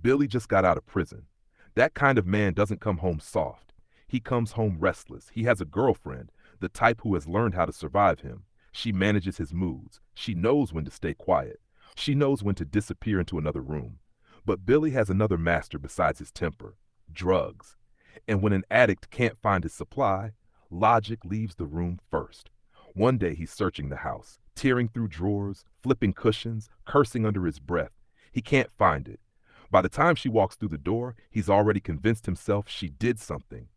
Billy just got out of prison. That kind of man doesn't come home soft. He comes home restless. He has a girlfriend, the type who has learned how to survive him. She manages his moods. She knows when to stay quiet. She knows when to disappear into another room. But Billy has another master besides his temper: drugs. And when an addict can't find his supply, logic leaves the room first. One day he's searching the house, tearing through drawers, flipping cushions, cursing under his breath. He can't find it. By the time she walks through the door, he's already convinced himself she did something.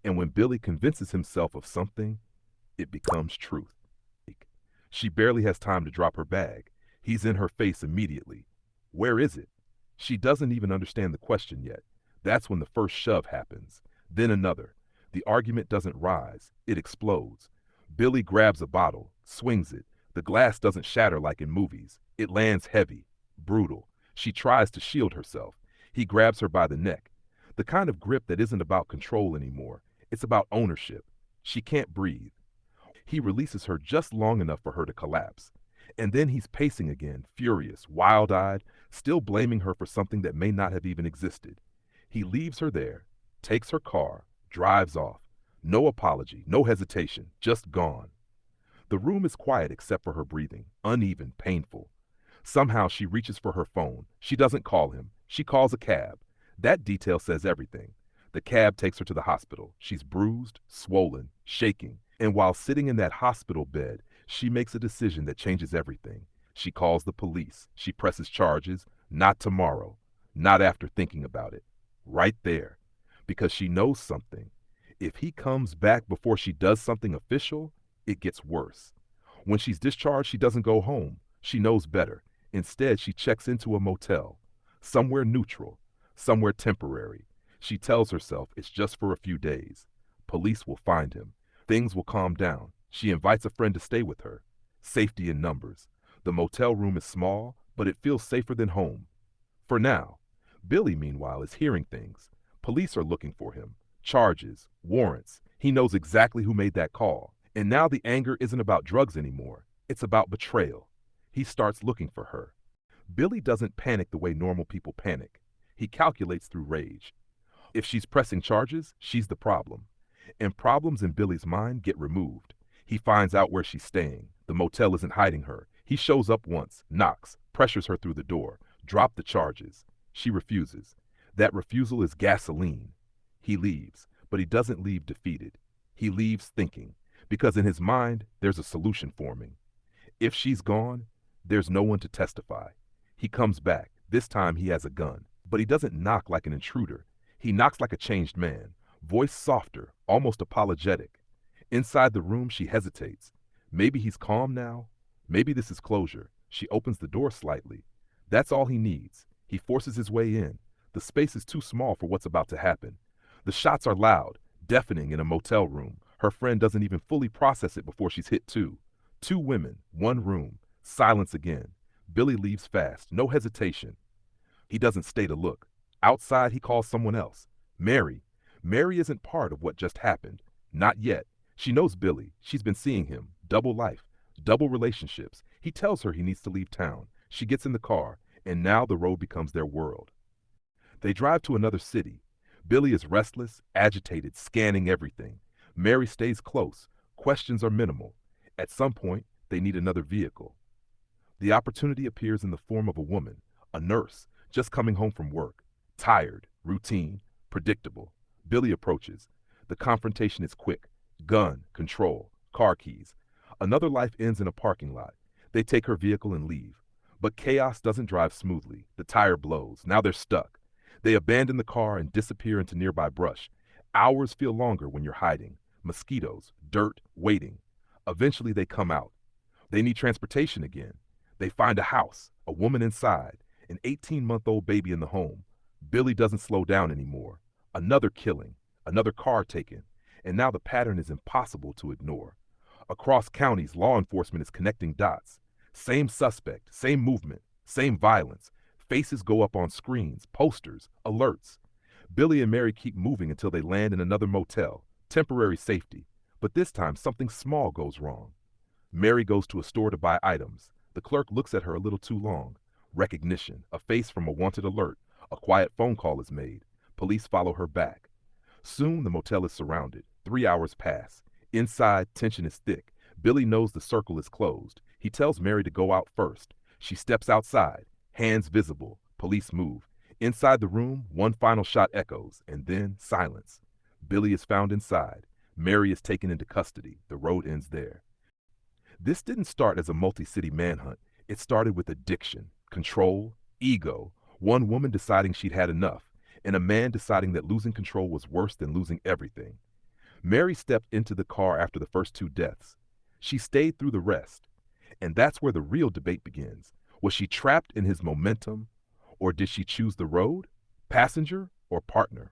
And when Billy convinces himself of something, it becomes truth. She barely has time to drop her bag. He's in her face immediately. Where is it? She doesn't even understand the question yet. That's when the first shove happens. Then another. The argument doesn't rise. It explodes. Billy grabs a bottle, swings it. The glass doesn't shatter like in movies. It lands heavy, brutal. She tries to shield herself. He grabs her by the neck. The kind of grip that isn't about control anymore. It's about ownership. She can't breathe. He releases her just long enough for her to collapse. And then he's pacing again, furious, wild-eyed, still blaming her for something that may not have even existed. He leaves her there, takes her car, drives off. No apology, no hesitation, just gone. The room is quiet except for her breathing, uneven, painful. Somehow she reaches for her phone. She doesn't call him. She calls a cab. That detail says everything. The cab takes her to the hospital. She's bruised, swollen, shaking. And while sitting in that hospital bed, she makes a decision that changes everything. She calls the police. She presses charges. Not tomorrow. Not after thinking about it. Right there. Because she knows something. If he comes back before she does something official, it gets worse. When she's discharged, she doesn't go home. She knows better. Instead, she checks into a motel. Somewhere neutral. Somewhere temporary. She tells herself it's just for a few days. Police will find him. Things will calm down. She invites a friend to stay with her. Safety in numbers. The motel room is small, but it feels safer than home. For now. Billy, meanwhile, is hearing things. Police are looking for him. Charges, warrants. He knows exactly who made that call. And now the anger isn't about drugs anymore. It's about betrayal. He starts looking for her. Billy doesn't panic the way normal people panic. He calculates through rage. If she's pressing charges, she's the problem. And problems in Billy's mind get removed. He finds out where she's staying. The motel isn't hiding her. He shows up once, knocks, pressures her through the door. Drop the charges. She refuses. That refusal is gasoline. He leaves, but he doesn't leave defeated. He leaves thinking, because in his mind, there's a solution forming. If she's gone, there's no one to testify. He comes back. This time he has a gun. But he doesn't knock like an intruder. He knocks like a changed man, voice softer, almost apologetic. Inside the room, she hesitates. Maybe he's calm now. Maybe this is closure. She opens the door slightly. That's all he needs. He forces his way in. The space is too small for what's about to happen. The shots are loud, deafening in a motel room. Her friend doesn't even fully process it before she's hit too. 2 women, 1 room. Silence again. Billy leaves fast, no hesitation. He doesn't stay to look. Outside, he calls someone else. Mary. Mary isn't part of what just happened. Not yet. She knows Billy. She's been seeing him. Double life. Double relationships. He tells her he needs to leave town. She gets in the car, and now the road becomes their world. They drive to another city. Billy is restless, agitated, scanning everything. Mary stays close. Questions are minimal. At some point, they need another vehicle. The opportunity appears in the form of a woman, a nurse, just coming home from work. Tired, routine, predictable. Billy approaches. The confrontation is quick. Gun, control, car keys. Another life ends in a parking lot. They take her vehicle and leave. But chaos doesn't drive smoothly. The tire blows. Now they're stuck. They abandon the car and disappear into nearby brush. Hours feel longer when you're hiding. Mosquitoes, dirt, waiting. Eventually they come out. They need transportation again. They find a house, a woman inside, an 18-month-old baby in the home. Billy doesn't slow down anymore. Another killing, another car taken, and now the pattern is impossible to ignore. Across counties, law enforcement is connecting dots. Same suspect, same movement, same violence. Faces go up on screens, posters, alerts. Billy and Mary keep moving until they land in another motel, temporary safety. But this time, something small goes wrong. Mary goes to a store to buy items. The clerk looks at her a little too long. Recognition, a face from a wanted alert, A quiet phone call is made. Police follow her back. Soon the motel is surrounded. 3 hours pass. Inside, tension is thick. Billy knows the circle is closed. He tells Mary to go out first. She steps outside, hands visible. Police move. Inside the room, one final shot echoes, and then silence. Billy is found inside. Mary is taken into custody. The road ends there. This didn't start as a multi-city manhunt. It started with addiction, control, ego, one woman deciding she'd had enough, and a man deciding that losing control was worse than losing everything. Mary stepped into the car after the first 2 deaths. She stayed through the rest. And that's where the real debate begins. Was she trapped in his momentum, or did she choose the road, passenger, or partner?